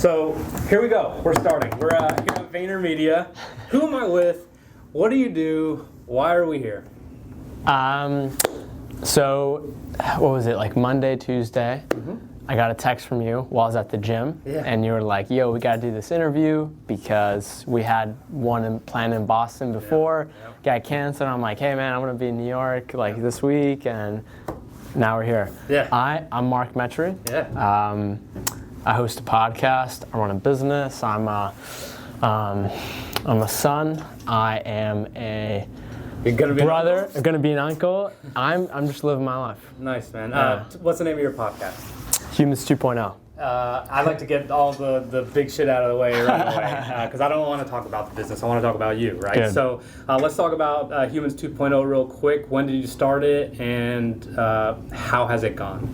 So here we go. We're starting. We're here at VaynerMedia. Who am I with? What do you do? Why are we here? So what was it, like Monday, Tuesday? I got a text from you while I was at the gym, and you were like, yo, we got to do this interview because we had one planned in Boston before, got canceled. I'm like, hey man, I'm going to be in New York like this week, and now we're here. I'm Mark Metry. I host a podcast, I run a business, I'm a son, I am a brother, I'm going to be an uncle. I'm just living my life. Nice, man. What's the name of your podcast? Humans 2.0. I like to get all the big shit out of the way right away because I don't want to talk about the business. I want to talk about you, right? Good. So let's talk about Humans 2.0 real quick. When did you start it, and how has it gone?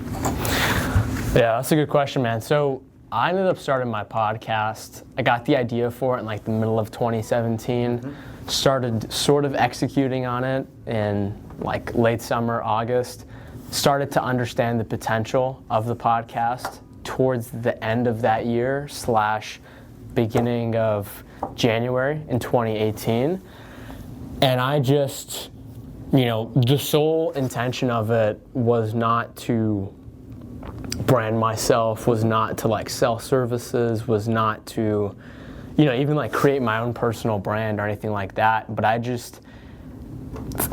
Yeah, that's a good question, man. So I ended up starting my podcast. I got the idea for it in like the middle of 2017. Started sort of executing on it in like late summer, August. Started to understand the potential of the podcast towards the end of that year / beginning of January in 2018. And I just, the sole intention of it was not to brand myself, was not to like sell services, was not to, even like create my own personal brand or anything like that. But I just,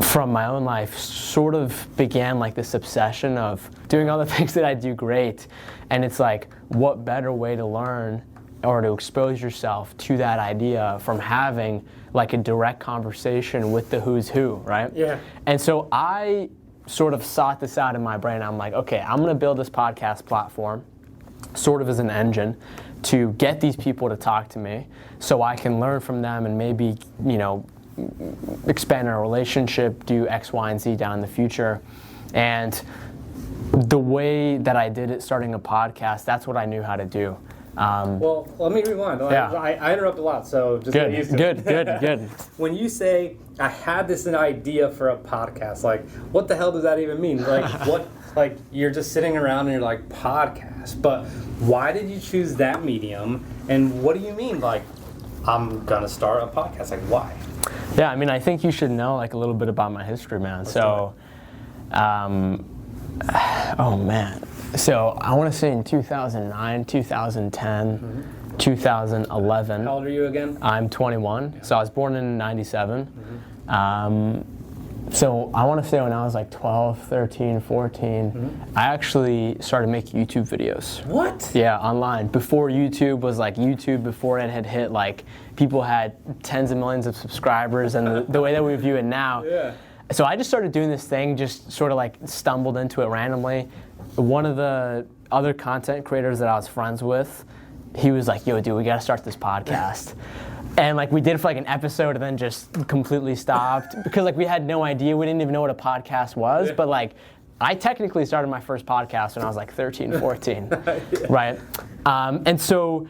from my own life, sort of began like this obsession of doing all the things that I do great. And it's like, what better way to learn or to expose yourself to that idea from having like a direct conversation with the who's who, right? Yeah. And so I sort of sought this out in my brain. I'm like, okay, I'm going to build this podcast platform sort of as an engine to get these people to talk to me so I can learn from them and maybe, expand our relationship, do X, Y, and Z down in the future. And the way that I did it, starting a podcast, that's what I knew how to do. Well, let me rewind. I interrupt a lot, so just get used to it. Good. When you say, I had this an idea for a podcast, like, what the hell does that even mean? Like, what? Like, you're just sitting around and you're like, podcast. But why did you choose that medium? And what do you mean, like, I'm going to start a podcast? Like, why? Yeah, I mean, I think you should know, like, a little bit about my history, man. So, oh, man. So, I want to say in 2009, 2010, 2011. How old are you again? I'm 21. So, I was born in 97. So I want to say when I was like 12, 13, 14, I actually started making YouTube videos. What? Yeah, online. Before YouTube was like YouTube, before it had hit like, people had tens of millions of subscribers and the way that we view it now. Yeah. So I just started doing this thing, just sort of like stumbled into it randomly. One of the other content creators that I was friends with, he was like, yo dude, we gotta start this podcast. And like we did for like an episode and then just completely stopped because like we had no idea. We didn't even know what a podcast was. But like I technically started my first podcast when I was like 13, 14, right? And so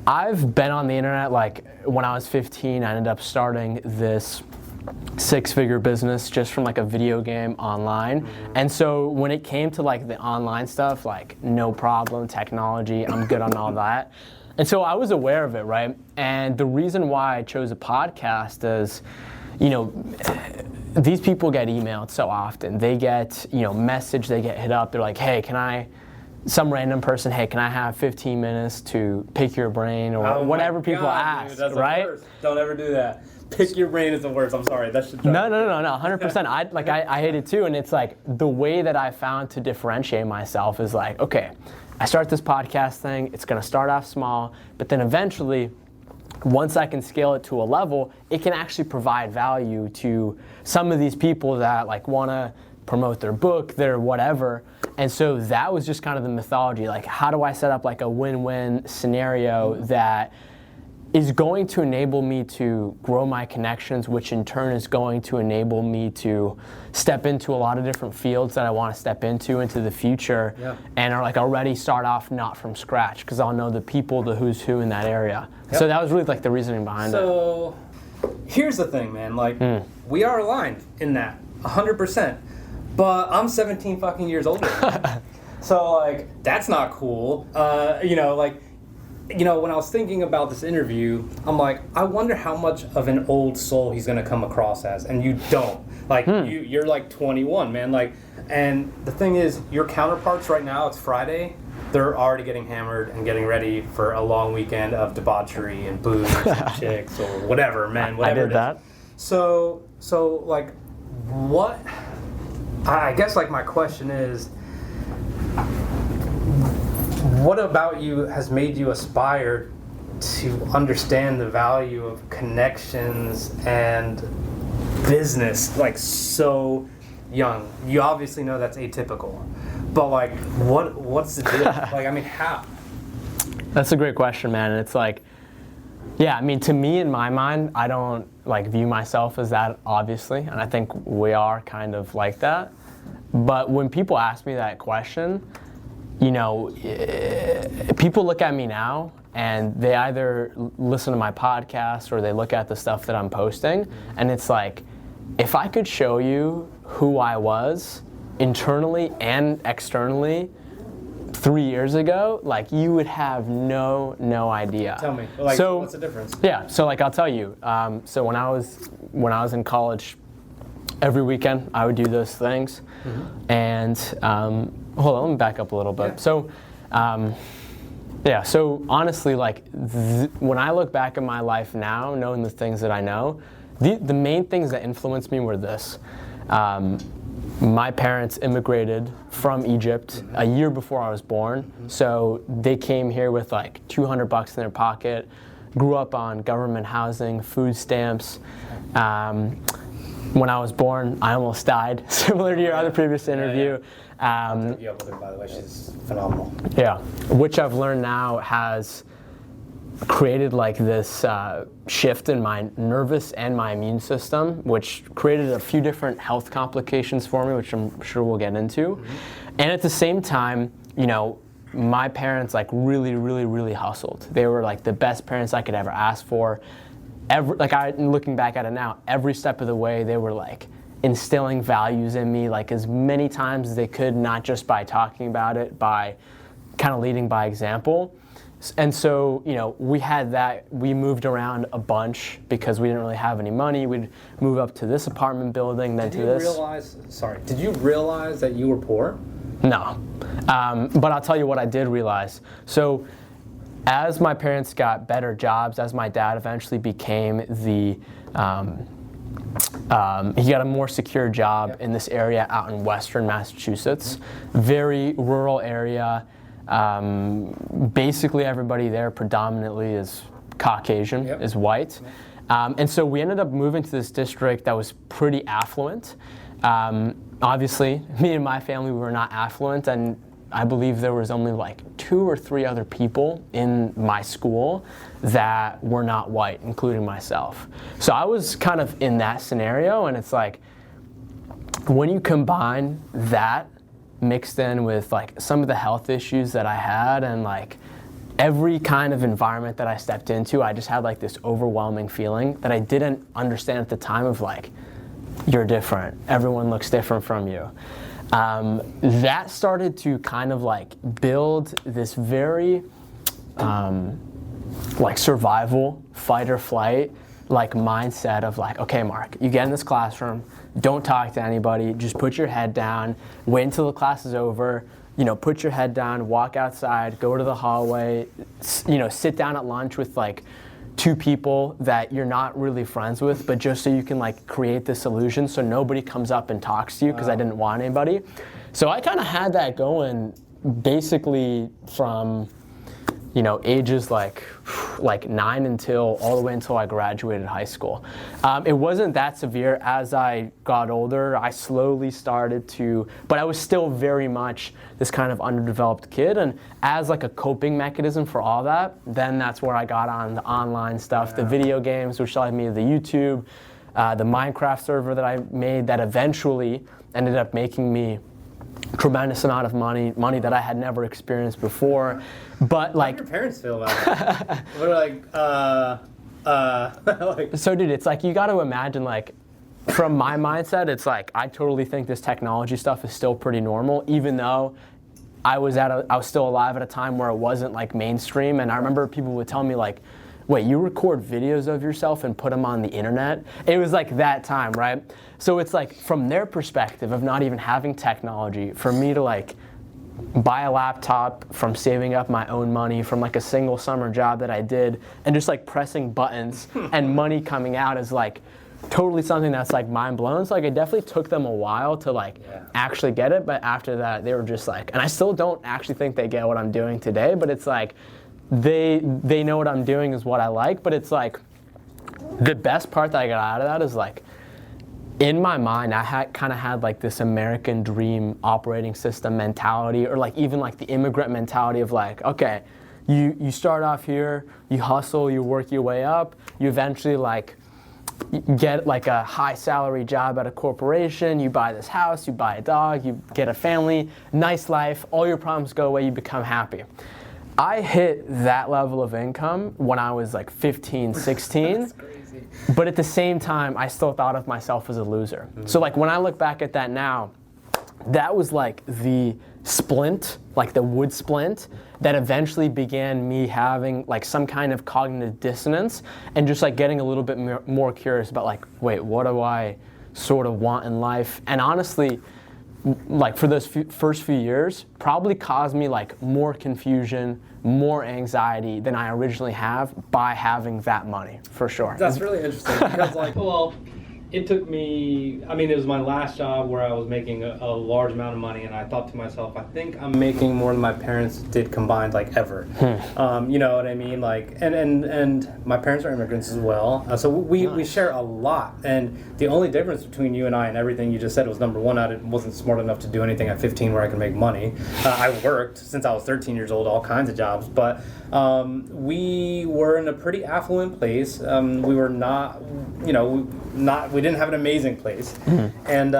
I've been on the internet. Like when I was 15, I ended up starting this 6-figure business just from like a video game online. And so when it came to like the online stuff, like no problem, technology, I'm good on all that. And so I was aware of it, right? And the reason why I chose a podcast is, these people get emailed so often. They get, message, they get hit up. They're like, hey, some random person, hey, can I have 15 minutes to pick your brain or whatever people ask, dude, that's right? The worst. Don't ever do that. Pick your brain is the worst. I'm sorry. That should No, 100%. I hate it too. And it's like the way that I found to differentiate myself is like, okay, I start this podcast thing, it's gonna start off small, but then eventually, once I can scale it to a level, it can actually provide value to some of these people that like wanna promote their book, their whatever. And so that was just kind of the mythology, like how do I set up like a win-win scenario that is going to enable me to grow my connections, which in turn is going to enable me to step into a lot of different fields that I want to step into the future, and are like already start off not from scratch because I'll know the people, the who's who in that area. So that was really like the reasoning behind it. So here's the thing, man. Like we are aligned in that 100%, but I'm 17 fucking years older. So like that's not cool. Like you know, when I was thinking about this interview, I'm like, I wonder how much of an old soul he's gonna come across as, and you don't. Like, you're like 21, man. Like, and the thing is, your counterparts right now, it's Friday, they're already getting hammered and getting ready for a long weekend of debauchery and booze and chicks or whatever, man. Whatever I did that. So like, what? I guess like my question is, what about you has made you aspire to understand the value of connections and business like so young? You obviously know that's atypical, but like, what's the deal? Like, I mean, how? That's a great question, man. And it's like, yeah, I mean, to me, in my mind, I don't like view myself as that, obviously, and I think we are kind of like that. But when people ask me that question, you know, people look at me now and they either listen to my podcast or they look at the stuff that I'm posting, and it's like, if I could show you who I was internally and externally 3 years ago, like, you would have no idea. Tell me, like, so, what's the difference? Yeah, so like, I'll tell you. So when I was in college, every weekend I would do those things, and hold on, let me back up a little bit. Yeah. So honestly, like, when I look back at my life now, knowing the things that I know, the main things that influenced me were this. My parents immigrated from Egypt a year before I was born, so they came here with like $200 in their pocket, grew up on government housing, food stamps. When I was born, I almost died, similar to your other previous interview. Yeah, by the way, she's phenomenal. Yeah, which I've learned now has created like this shift in my nervous and my immune system, which created a few different health complications for me, which I'm sure we'll get into. And at the same time, you know, my parents like really hustled. They were like the best parents I could ever ask for. Looking back at it now, every step of the way they were like instilling values in me, like as many times as they could, not just by talking about it, by kind of leading by example. And so, you know, we had that. We moved around a bunch because we didn't really have any money. We'd move up to this apartment building, then to this. Did you realize that you were poor? No, but I'll tell you what I did realize. So, as my parents got better jobs, as my dad eventually became he got a more secure job in this area out in western Massachusetts, very rural area. Basically everybody there predominantly is Caucasian, is white. And so we ended up moving to this district that was pretty affluent. Obviously, me and my family were not affluent, and I believe there was only like 2 or 3 other people in my school that were not white, including myself. So I was kind of in that scenario, and it's like, when you combine that mixed in with like some of the health issues that I had, and like every kind of environment that I stepped into, I just had like this overwhelming feeling that I didn't understand at the time of like, you're different, everyone looks different from you. That started to kind of like build this very like survival, fight or flight like mindset of like, okay, Mark, you get in this classroom, don't talk to anybody, just put your head down, wait until the class is over, you know, put your head down, walk outside, go to the hallway, you know, sit down at lunch with like 2 people that you're not really friends with, but just so you can like create this illusion so nobody comes up and talks to you, because I didn't want anybody. So I kind of had that going basically from, you know, ages like 9 until all the way until I graduated high school. It wasn't that severe. As I got older, I slowly started to, but I was still very much this kind of underdeveloped kid. And as like a coping mechanism for all that, then that's where I got on the online stuff, the video games, which led me to the YouTube, the Minecraft server that I made that eventually ended up making me tremendous amount of money that I had never experienced before. But like, how do your parents feel about it? They're like, So dude, it's like, you got to imagine, like, from my mindset, it's like, I totally think this technology stuff is still pretty normal, even though I was still alive at a time where it wasn't like mainstream, and I remember people would tell me like, wait, you record videos of yourself and put them on the internet? It was like that time, right? So it's like from their perspective of not even having technology, for me to like buy a laptop from saving up my own money from like a single summer job that I did and just like pressing buttons and money coming out is like totally something that's like mind blowing. So like it definitely took them a while to like actually get it, but after that they were just like, and I still don't actually think they get what I'm doing today, but it's like they know what I'm doing is what I like, but it's like the best part that I got out of that is like in my mind I kind of had like this American dream operating system mentality, or like even like the immigrant mentality of like, okay, you start off here, you hustle, you work your way up, you eventually like get like a high salary job at a corporation, you buy this house, you buy a dog, you get a family, nice life, all your problems go away, you become happy. I hit that level of income when I was like 15, 16. That's crazy. But at the same time, I still thought of myself as a loser. Mm-hmm. So like when I look back at that now, that was like the splint, like the wood splint, that eventually began me having like some kind of cognitive dissonance and just like getting a little bit more curious about like, wait, what do I sort of want in life? And honestly, like for those first few years, probably caused me like more confusion, more anxiety than I originally have by having that money, for sure. That's really interesting because like, well, it took me, I mean, it was my last job where I was making a large amount of money, and I thought to myself, I think I'm making more than my parents did combined, like, ever. You know what I mean? Like, and my parents are immigrants as well, so we share a lot, and the only difference between you and I and everything you just said was, number one, I wasn't smart enough to do anything at 15 where I could make money. I worked since I was 13 years old, all kinds of jobs, but we were in a pretty affluent place. We were not, you know, we didn't have an amazing place. And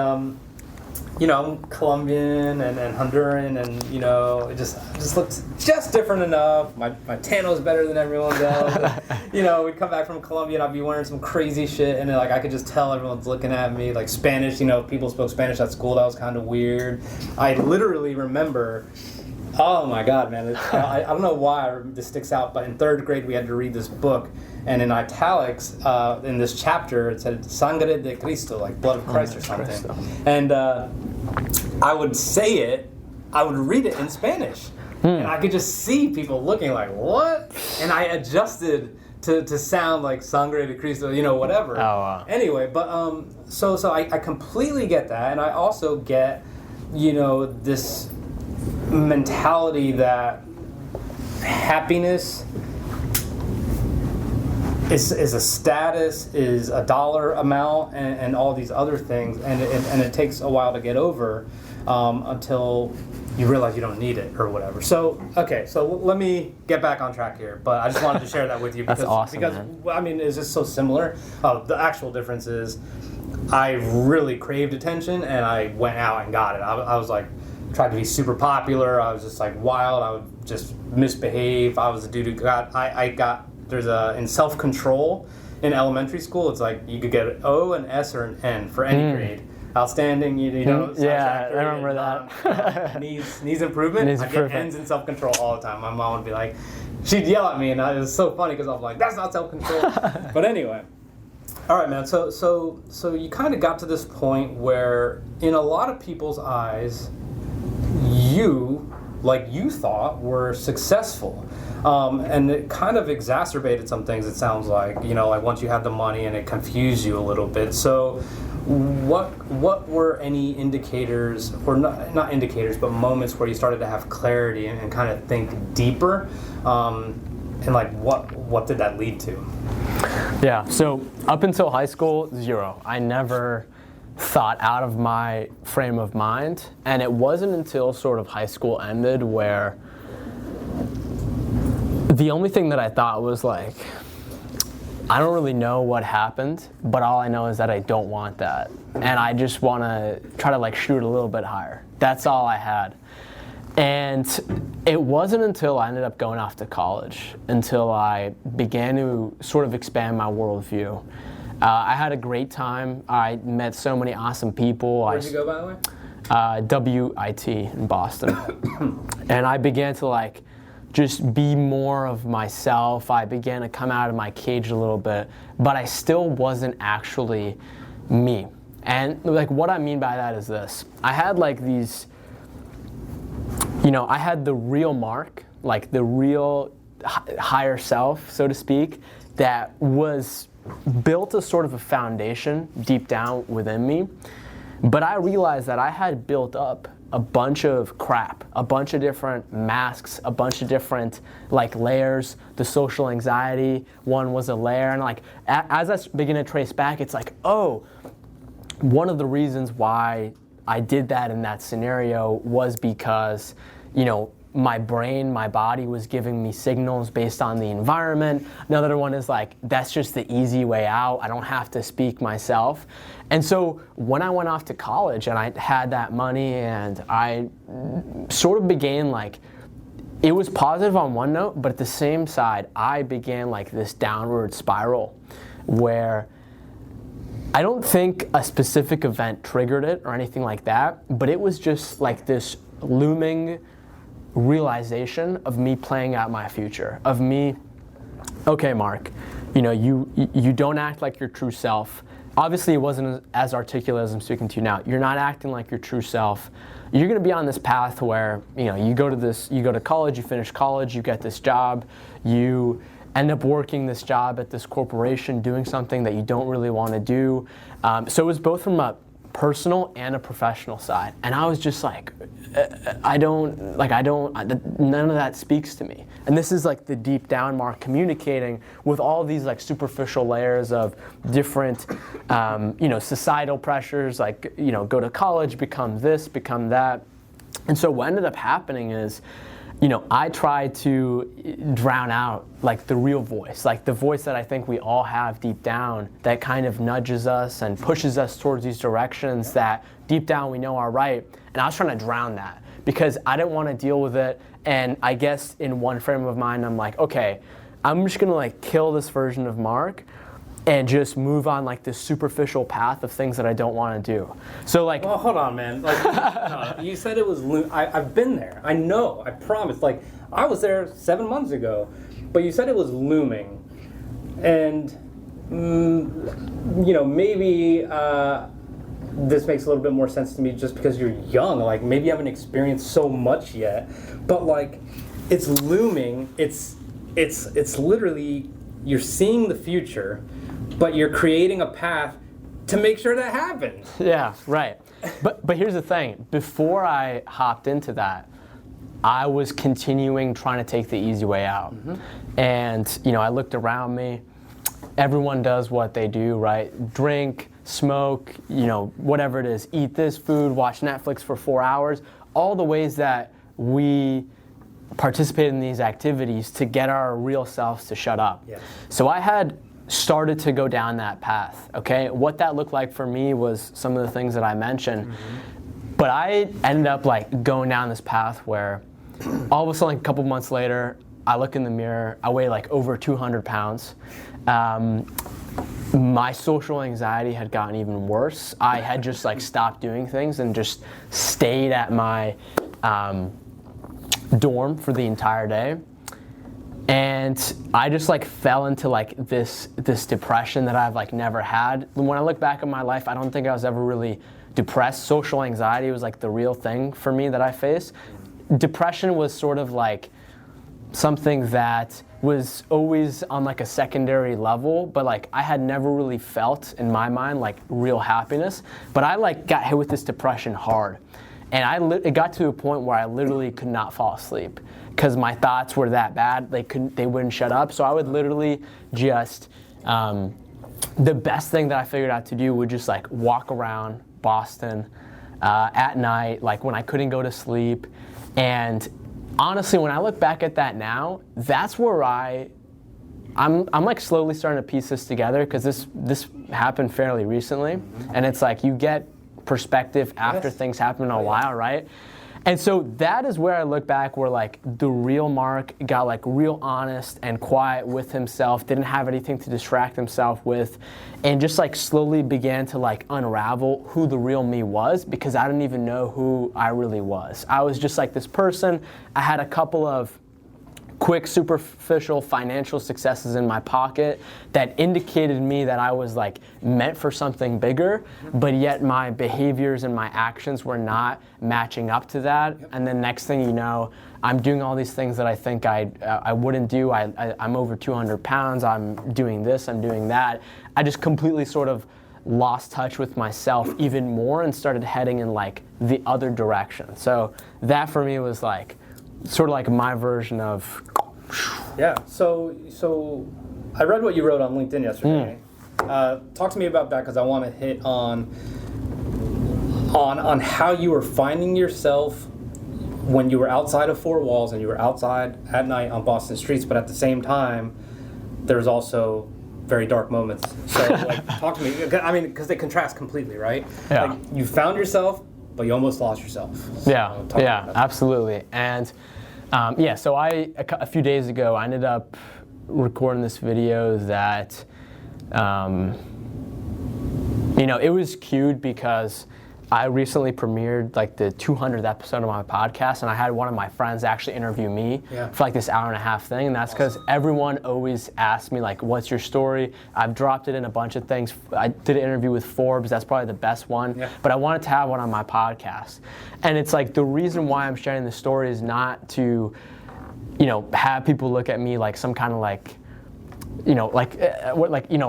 you know, I'm Colombian and Honduran, and you know, it just looked just different enough. My tan was better than everyone's else. You know, we'd come back from Colombia and I'd be wearing some crazy shit, and like I could just tell everyone's looking at me. Like Spanish, you know, people spoke Spanish at school. That was kind of weird. I literally remember. Oh my God, man! I don't know why this sticks out, but in third grade we had to read this book, and in italics in this chapter it said "Sangre de Cristo," like blood of Christ or something. And I would say it, I would read it in Spanish, and I could just see people looking like, "What?" And I adjusted to sound like "Sangre de Cristo," you know, whatever. Oh wow. Anyway, but so I completely get that, and I also get, you know, this mentality that happiness is a status, is a dollar amount, and all these other things, and it takes a while to get over until you realize you don't need it or whatever. So okay, so let me get back on track here, but I just wanted to share that with you because, That's awesome, because man. I mean it's just so similar. The actual difference is I really craved attention and I went out and got it. I was like, tried to be super popular. I was just like wild. I would just misbehave. I was a dude who in self-control in elementary school, it's like you could get an O, an S, or an N for any grade. Outstanding, you know. Yeah, I remember that. Needs improvement. I get N's in self-control all the time. My mom would be like, she'd yell at me, and it was so funny because I was like, that's not self-control. But anyway. All right, man. So you kind of got to this point where, in a lot of people's eyes, you thought were successul, and it kind of exacerbated some things. It sounds like, you know, like once you had the money, and it confused you a little bit. So, what were any indicators, or not indicators, but moments where you started to have clarity and kind of think deeper, and like what did that lead to? Yeah. So up until high school, zero. I never thought out of my frame of mind, and it wasn't until sort of high school ended where the only thing that I thought was like, I don't really know what happened, but all I know is that I don't want that, and I just want to try to like shoot a little bit higher. That's all I had. And it wasn't until I ended up going off to college until I began to sort of expand my worldview. I had a great time. I met so many awesome people. Where'd you go, by the way? WIT in Boston. And I began to like just be more of myself. I began to come out of my cage a little bit, but I still wasn't actually me. And like what I mean by that is this. I had like these, I had the real Mark, like the real higher self, so to speak, that was built a sort of a foundation deep down within me. But I realized that I had built up a bunch of crap, a bunch of different masks, a bunch of different like layers. The social anxiety one was a layer, and like as I begin to trace back, it's like, oh, one of the reasons why I did that in that scenario was because, my brain, my body was giving me signals based on the environment. Another one is like, that's just the easy way out. I don't have to speak myself. And so when I went off to college and I had that money and I sort of began like, it was positive on one note, but at the same side, I began like this downward spiral where I don't think a specific event triggered it or anything like that, but it was just like this looming realization of me playing out my future, of me, okay, Mark, you don't act like your true self. Obviously, it wasn't as articulate as I'm speaking to you now. You're not acting like your true self. You're going to be on this path where, you go to college, you finish college, you get this job, you end up working this job at this corporation, doing something that you don't really want to do. So it was both from a personal and a professional side. And I was just like, none of that speaks to me. And this is like the deep down Mark communicating with all these like superficial layers of different, societal pressures, like, go to college, become this, become that. And so what ended up happening is, I tried to drown out like the real voice, like the voice that I think we all have deep down that kind of nudges us and pushes us towards these directions that deep down we know are right. And I was trying to drown that because I didn't want to deal with it. And I guess in one frame of mind, I'm like, okay, I'm just gonna like kill this version of Mark and just move on like this superficial path of things that I don't want to do. So like, well, hold on, man. Like, you said it was. I've been there. I know. I promise. Like, I was there 7 months ago, but you said it was looming, and maybe this makes a little bit more sense to me just because you're young. Like, maybe you haven't experienced so much yet, but like, it's looming. It's literally you're seeing the future. But you're creating a path to make sure that happens. Yeah, right. But here's the thing. Before I hopped into that, I was continuing trying to take the easy way out. Mm-hmm. And, I looked around me. Everyone does what they do, right? Drink, smoke, whatever it is. Eat this food, watch Netflix for 4 hours. All the ways that we participate in these activities to get our real selves to shut up. Yes. So I had started to go down that path, okay? What that looked like for me was some of the things that I mentioned. Mm-hmm. But I ended up like going down this path where all of a sudden, like, a couple months later, I look in the mirror, I weigh like over 200 pounds. My social anxiety had gotten even worse. I had just like stopped doing things and just stayed at my dorm for the entire day. And I just like fell into like this depression that I've like never had. When I look back at my life, I don't think I was ever really depressed. Social anxiety was like the real thing for me that I faced. Depression was sort of like something that was always on like a secondary level, but like I had never really felt in my mind like real happiness. But I like got hit with this depression hard. And it got to a point where I literally could not fall asleep because my thoughts were that bad. They wouldn't shut up. So I would literally just, the best thing that I figured out to do would just like walk around Boston at night, like when I couldn't go to sleep. And honestly, when I look back at that now, that's where I'm like slowly starting to piece this together because this happened fairly recently. Mm-hmm. And it's like you get perspective after things happen in a while, right? And so that is where I look back where like the real Mark got like real honest and quiet with himself, didn't have anything to distract himself with, and just like slowly began to like unravel who the real me was, because I didn't even know who I really was. I was just like this person. I had a couple of quick, superficial financial successes in my pocket that indicated me that I was like meant for something bigger, but yet my behaviors and my actions were not matching up to that. And then next thing you know, I'm doing all these things that I think I wouldn't do. I'm over 200 pounds, I'm doing this, I'm doing that. I just completely sort of lost touch with myself even more and started heading in like the other direction. So that for me was like, sort of like my version of. Yeah. So I read what you wrote on LinkedIn yesterday. Talk to me about that, because I want to hit on how you were finding yourself when you were outside of four walls and you were outside at night on Boston streets, but at the same time, there's also very dark moments. So like, talk to me. I mean, because they contrast completely, right? Yeah. Like, you found yourself, but you almost lost yourself. So yeah, absolutely. And so a few days ago, I ended up recording this video that, it was cued because I recently premiered like the 200th episode of my podcast, and I had one of my friends actually interview me for like this hour-and-a-half thing, and that's because everyone always asks me like, what's your story? I've dropped it in a bunch of things. I did an interview with Forbes, that's probably the best one, but I wanted to have one on my podcast. And it's like the reason why I'm sharing this story is not to, have people look at me like some kind of like,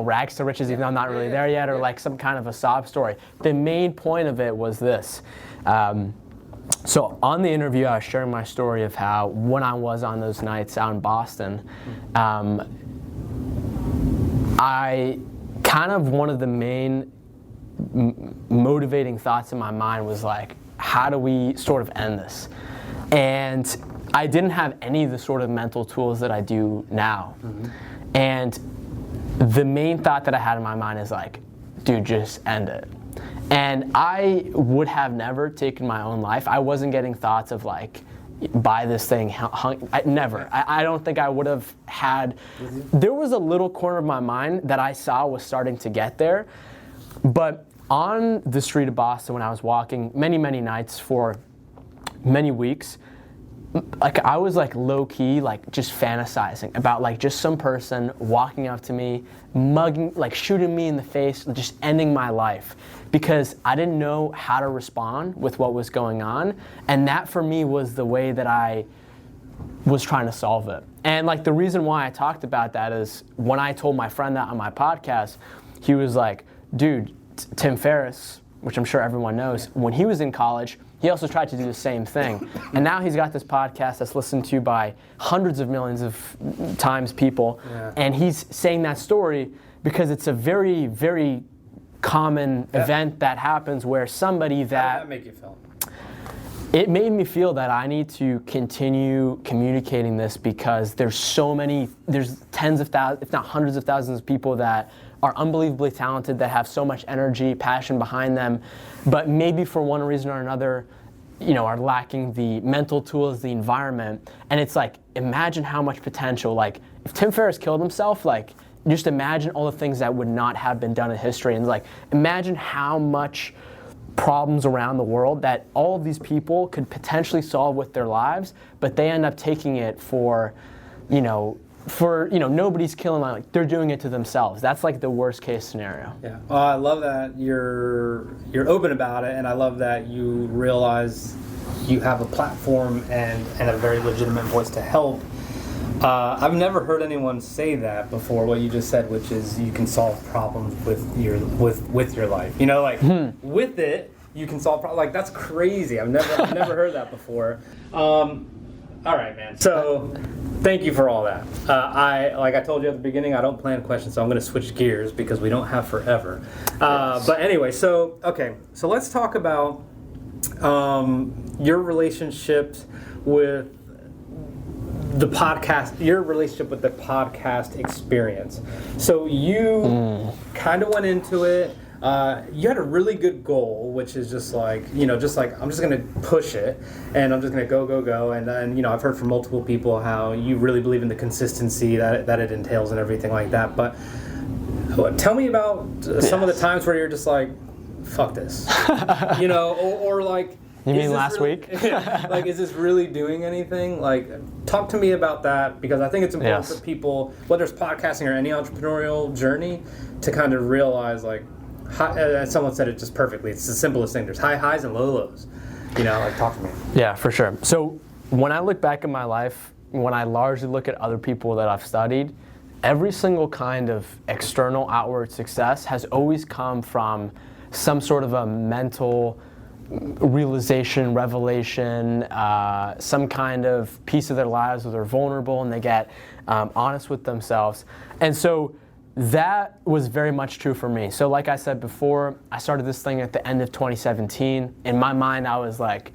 rags to riches, even though I'm not really there yet, or like some kind of a sob story. The main point of it was this. So on the interview, I was sharing my story of how when I was on those nights out in Boston, I kind of, one of the main motivating thoughts in my mind was like, how do we sort of end this? And I didn't have any of the sort of mental tools that I do now. And the main thought that I had in my mind is like, dude, just end it. And I would have never taken my own life. I wasn't getting thoughts of like, buy this thing, never. I don't think I would have had, there was a little corner of my mind that I saw was starting to get there. But on the street of Boston when I was walking many, many nights for many weeks, like I was like low key, like just fantasizing about like just some person walking up to me, mugging, like shooting me in the face, just ending my life, because I didn't know how to respond with what was going on. And that for me was the way that I was trying to solve it. And like the reason why I talked about that is when I told my friend that on my podcast, he was like, dude, Tim Ferriss, which I'm sure everyone knows, when he was in college, he also tried to do the same thing. And now he's got this podcast that's listened to by hundreds of millions of times people. And he's saying that story because it's a very, very common event that happens where somebody that... How did that make you feel? It made me feel that I need to continue communicating this, because there's tens of thousands, if not hundreds of thousands of people that are unbelievably talented, that have so much energy, passion behind them, but maybe for one reason or another, are lacking the mental tools, the environment. And it's like, imagine how much potential, like if Tim Ferriss killed himself, like just imagine all the things that would not have been done in history. And like, imagine how much problems around the world that all of these people could potentially solve with their lives, but they end up taking it for nobody's killing, like they're doing it to themselves. That's like the worst case scenario. Yeah. Well, I love that you're open about it, and I love that you realize you have a platform and a very legitimate voice to help. I've never heard anyone say that before, what you just said, which is you can solve problems with your life. With it, you can solve problems. Like, that's crazy. I've never heard that before. All right, man. So, thank you for all that. Like I told you at the beginning, I don't plan questions, so I'm going to switch gears because we don't have forever. But anyway, so let's talk about your relationships with the podcast, your relationship with the podcast experience. So you kind of went into it you had a really good goal, which is just like, I'm just going to push it and I'm just going to go. And then, I've heard from multiple people how you really believe in the consistency that it entails and everything like that. But tell me about some of the times where you're just like, fuck this, or like, you mean last week? Like, is this really doing anything? Like, talk to me about that, because I think it's important for people, whether it's podcasting or any entrepreneurial journey, to kind of realize, like, as someone said it just perfectly, it's the simplest thing. There's high highs and low lows. Like, talk to me. Yeah, for sure. So when I look back in my life, when I largely look at other people that I've studied, every single kind of external outward success has always come from some sort of a mental realization, revelation, some kind of piece of their lives where they're vulnerable and they get honest with themselves. And so that was very much true for me. So like I said before, I started this thing at the end of 2017. In my mind, I was like,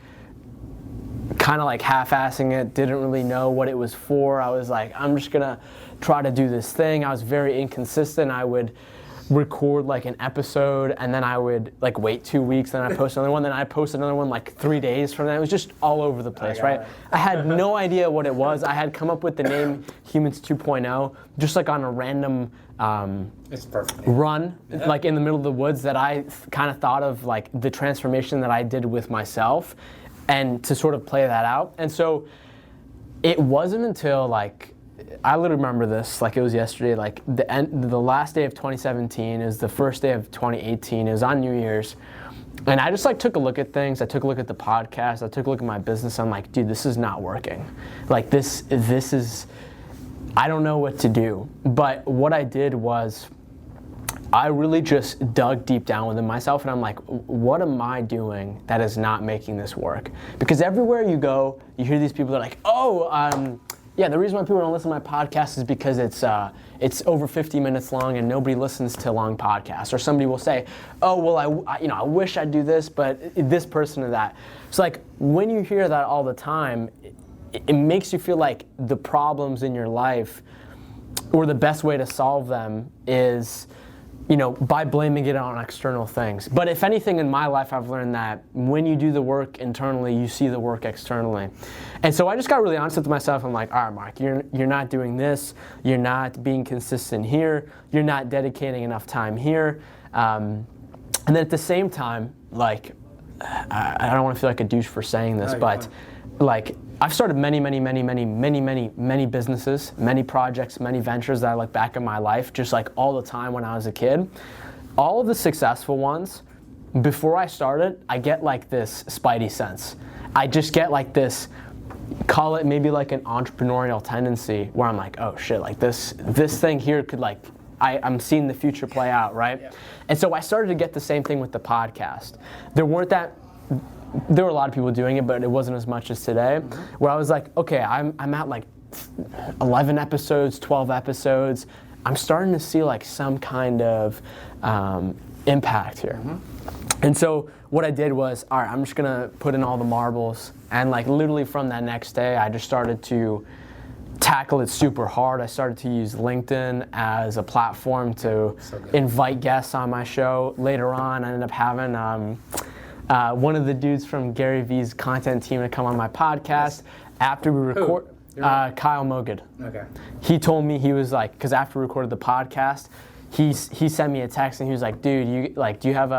kind of like half-assing it, didn't really know what it was for. I was like, I'm just gonna try to do this thing. I was very inconsistent. I would record like an episode and then I would like wait 2 weeks, then I'd post another one, then I'd post another one like 3 days from that. It was just all over the place, right? I had no idea what it was. I had come up with the name Humans 2.0 just like on a random it's perfect. Run, like in the middle of the woods, that I kind of thought of like the transformation that I did with myself and to sort of play that out. And so it wasn't until like, I literally remember this like it was yesterday, like the last day of 2017 is the first day of 2018. It was on New Year's. And I just like took a look at things. I took a look at the podcast. I took a look at my business. I'm like, dude, this is not working. Like this is, I don't know what to do. But what I did was I really just dug deep down within myself and I'm like, what am I doing that is not making this work? Because everywhere you go, you hear these people that are like, yeah, the reason why people don't listen to my podcast is because it's over 50 minutes long and nobody listens to long podcasts. Or somebody will say, oh, well, I wish I'd do this, but this person or that. So like when you hear that all the time, it makes you feel like the problems in your life or the best way to solve them is, by blaming it on external things. But if anything in my life, I've learned that when you do the work internally, you see the work externally. And so I just got really honest with myself. I'm like, all right, Mark, you're not doing this. You're not being consistent here. You're not dedicating enough time here. And then at the same time, like, I don't want to feel like a douche for saying this, but like, I've started many businesses, many projects, many ventures that I look back in my life, just like all the time when I was a kid. All of the successful ones, before I started, I get like this spidey sense. I just get like this, call it maybe like an entrepreneurial tendency where I'm like, oh shit, like this thing here could like, I'm seeing the future play out, right? Yeah. And so I started to get the same thing with the podcast. There were a lot of people doing it, but it wasn't as much as today, where I was like, okay, I'm at like 11 episodes, 12 episodes. I'm starting to see like some kind of impact here. And so what I did was, all right, I'm just gonna put in all the marbles. And like literally from that next day, I just started to tackle it super hard. I started to use LinkedIn as a platform to invite guests on my show. Later on, I ended up having one of the dudes from Gary Vee's content team to come on my podcast. After we record, Kyle Mogid. Okay. He told me, he was like, because after we recorded the podcast, he sent me a text and he was like, dude, do you have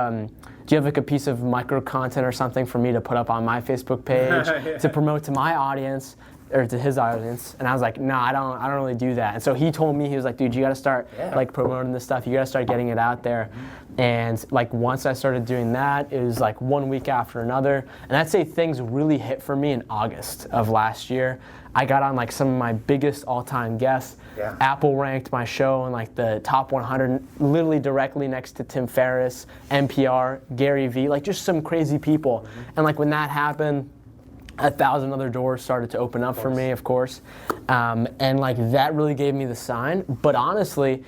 like a piece of micro content or something for me to put up on my Facebook page to promote to my audience or to his audience? And I was like, no, I don't really do that. And so he told me, he was like, dude, you got to start like promoting this stuff. You got to start getting it out there. And like once I started doing that, it was like 1 week after another. And I'd say things really hit for me in August of last year. I got on like some of my biggest all-time guests. Yeah. Apple ranked my show in like the top 100, literally directly next to Tim Ferriss, NPR, Gary Vee, like just some crazy people. And like when that happened, 1,000 other doors started to open up for me, of course. And like that really gave me the sign. But honestly,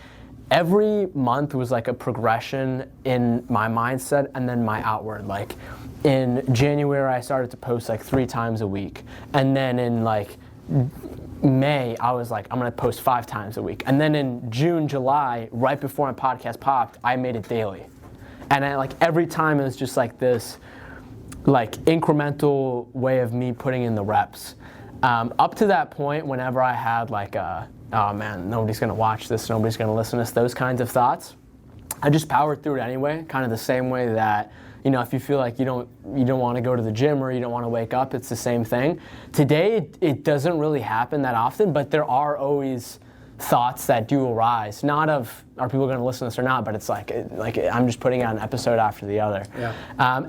every month was like a progression in my mindset and then my outward. Like in January, I started to post like 3 times a week. And then in like May, I was like, I'm gonna post 5 times a week. And then in June, July, right before my podcast popped, I made it daily. And every time it was just like this incremental way of me putting in the reps. Up to that point, whenever I had oh man, nobody's gonna watch this, nobody's gonna listen to this, those kinds of thoughts, I just powered through it anyway, kind of the same way that, if you feel like you don't want to go to the gym or you don't want to wake up, it's the same thing. Today, it doesn't really happen that often, but there are always thoughts that do arise. Not of, are people going to listen to this or not, but it's like I'm just putting out an episode after the other. Yeah.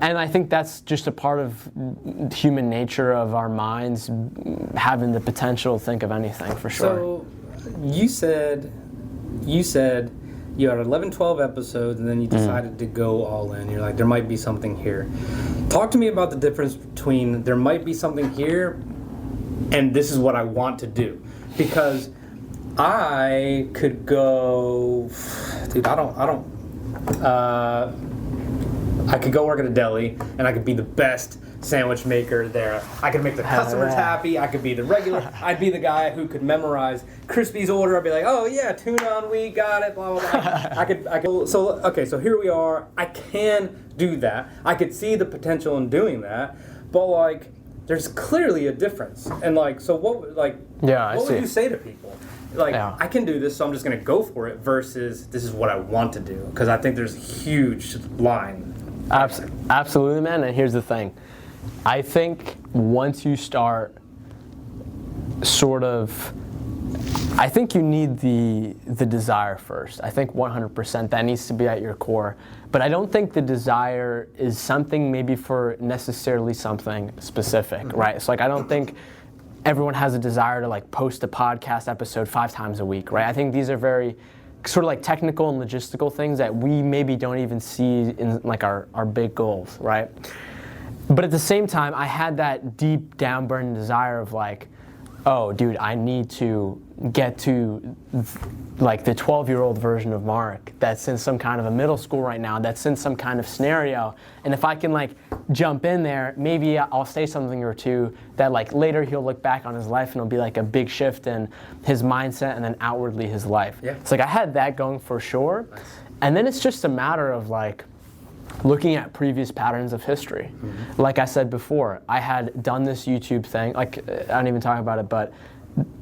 And I think that's just a part of human nature, of our minds having the potential to think of anything, for sure. So you said you had 11, 12 episodes, and then you decided to go all in. You're like, there might be something here. Talk to me about the difference between there might be something here and this is what I want to do. Because I could go, dude, I could go work at a deli, and I could be the best sandwich maker there. I could make the customers happy. I could be the regular. I'd be the guy who could memorize Crispy's order. I'd be like, oh yeah, tuna on wheat, got it, blah blah blah. I could. So here we are. I can do that. I could see the potential in doing that, but there's clearly a difference. And so what would you say to people? I can do this, so I'm just going to go for it, versus this is what I want to do. Because I think there's a huge line. Absolutely, man. And here's the thing. I think once you start I think you need the desire first. I think 100% that needs to be at your core. But I don't think the desire is something maybe for necessarily something specific, right? So I don't think everyone has a desire to post a podcast episode 5 times a week, right? I think these are very sort of technical and logistical things that we maybe don't even see in our big goals, right? But at the same time, I had that deep down burning desire of oh, dude, I need to get to the 12-year-old version of Mark that's in some kind of a middle school right now, that's in some kind of scenario. And if I can jump in there, maybe I'll say something or two that later he'll look back on his life and it'll be a big shift in his mindset and then outwardly his life. Yeah. It's I had that going for sure. Nice. And then it's just a matter of looking at previous patterns of history. Mm-hmm. Like I said before, I had done this YouTube thing, I don't even talk about it, but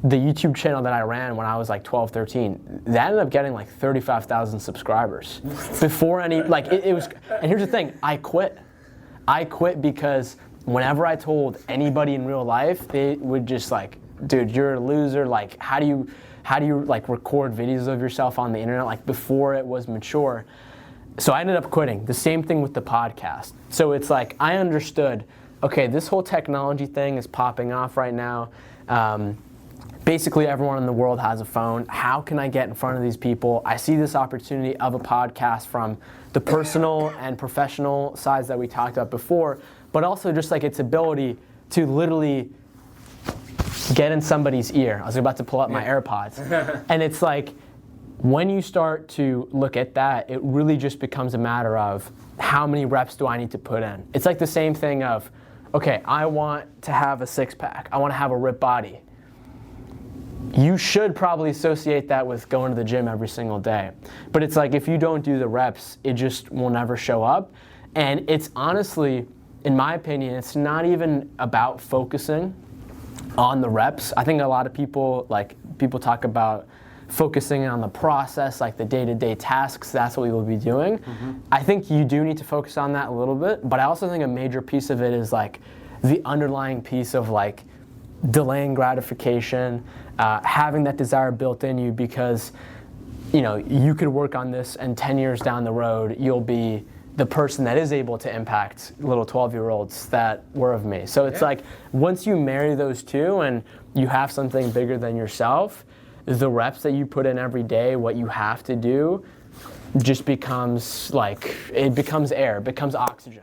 the YouTube channel that I ran when I was 12, 13, that ended up getting 35,000 subscribers. Before any, it was, and here's the thing, I quit. I quit because whenever I told anybody in real life, they would just dude, you're a loser, how do you record videos of yourself on the internet, before it was mature. So I ended up quitting. The same thing with the podcast. So it's I understood, okay, this whole technology thing is popping off right now. Basically everyone in the world has a phone. How can I get in front of these people? I see this opportunity of a podcast from the personal and professional sides that we talked about before, but also just its ability to literally get in somebody's ear. I was about to pull up my AirPods. And it's when you start to look at that, it really just becomes a matter of how many reps do I need to put in. It's the same thing of, okay, I want to have a 6-pack. I want to have a ripped body. You should probably associate that with going to the gym every single day. But it's if you don't do the reps, it just will never show up. And it's honestly, in my opinion, it's not even about focusing on the reps. I think a lot of people, people talk about focusing on the process, the day-to-day tasks, that's what we will be doing. Mm-hmm. I think you do need to focus on that a little bit, but I also think a major piece of it is the underlying piece of delaying gratification, having that desire built in you, because you could work on this and 10 years down the road, you'll be the person that is able to impact little 12-year-olds that were of me. So it's once you marry those two and you have something bigger than yourself, the reps that you put in every day, what you have to do, just becomes it becomes air, it becomes oxygen.